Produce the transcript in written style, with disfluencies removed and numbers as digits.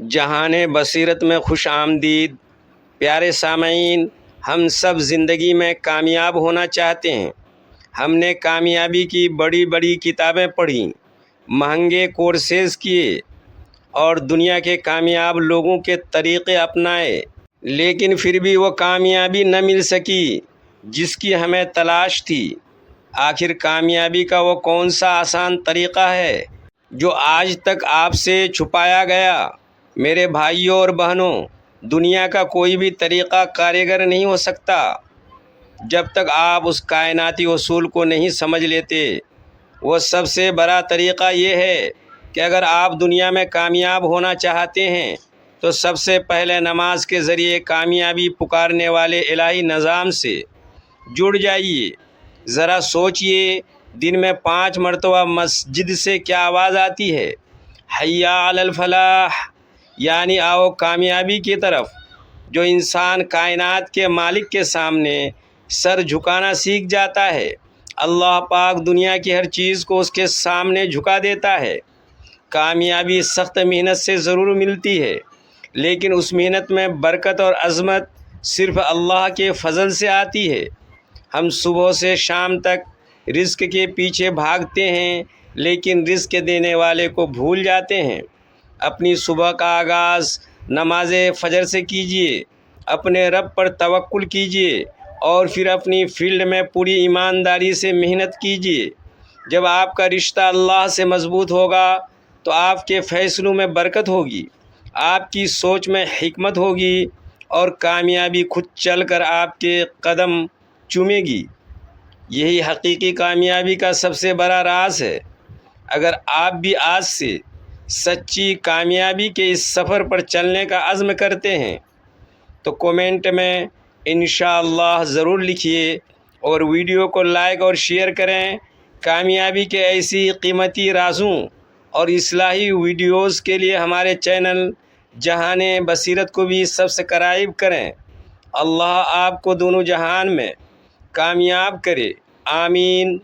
جہان بصیرت میں خوش آمدید پیارے سامعین، ہم سب زندگی میں کامیاب ہونا چاہتے ہیں۔ ہم نے کامیابی کی بڑی بڑی کتابیں پڑھیں، مہنگے کورسز کیے اور دنیا کے کامیاب لوگوں کے طریقے اپنائے، لیکن پھر بھی وہ کامیابی نہ مل سکی جس کی ہمیں تلاش تھی۔ آخر کامیابی کا وہ کون سا آسان طریقہ ہے جو آج تک آپ سے چھپایا گیا؟ میرے بھائیوں اور بہنوں، دنیا کا کوئی بھی طریقہ کارگر نہیں ہو سکتا جب تک آپ اس کائناتی اصول کو نہیں سمجھ لیتے۔ وہ سب سے بڑا طریقہ یہ ہے کہ اگر آپ دنیا میں کامیاب ہونا چاہتے ہیں تو سب سے پہلے نماز کے ذریعے کامیابی پکارنے والے الہی نظام سے جڑ جائیے۔ ذرا سوچئے، دن میں 5 مرتبہ مسجد سے کیا آواز آتی ہے؟ حی علی الفلاح، یعنی آؤ کامیابی کی طرف۔ جو انسان کائنات کے مالک کے سامنے سر جھکانا سیکھ جاتا ہے، اللہ پاک دنیا کی ہر چیز کو اس کے سامنے جھکا دیتا ہے۔ کامیابی سخت محنت سے ضرور ملتی ہے، لیکن اس محنت میں برکت اور عظمت صرف اللہ کے فضل سے آتی ہے۔ ہم صبح سے شام تک رزق کے پیچھے بھاگتے ہیں، لیکن رزق دینے والے کو بھول جاتے ہیں۔ اپنی صبح کا آغاز نماز فجر سے کیجیے، اپنے رب پر توکل کیجیے اور پھر اپنی فیلڈ میں پوری ایمانداری سے محنت کیجیے۔ جب آپ کا رشتہ اللہ سے مضبوط ہوگا تو آپ کے فیصلوں میں برکت ہوگی، آپ کی سوچ میں حکمت ہوگی اور کامیابی خود چل کر آپ کے قدم چومے گی۔ یہی حقیقی کامیابی کا سب سے بڑا راز ہے۔ اگر آپ بھی آج سے سچی کامیابی کے اس سفر پر چلنے کا عزم کرتے ہیں تو کومنٹ میں انشاءاللہ ضرور لکھیے اور ویڈیو کو لائک اور شیئر کریں۔ کامیابی کے ایسی قیمتی رازوں اور اصلاحی ویڈیوز کے لیے ہمارے چینل جہان بصیرت کو بھی سبسکرائب کریں۔ اللہ آپ کو دونوں جہان میں کامیاب کرے، آمین۔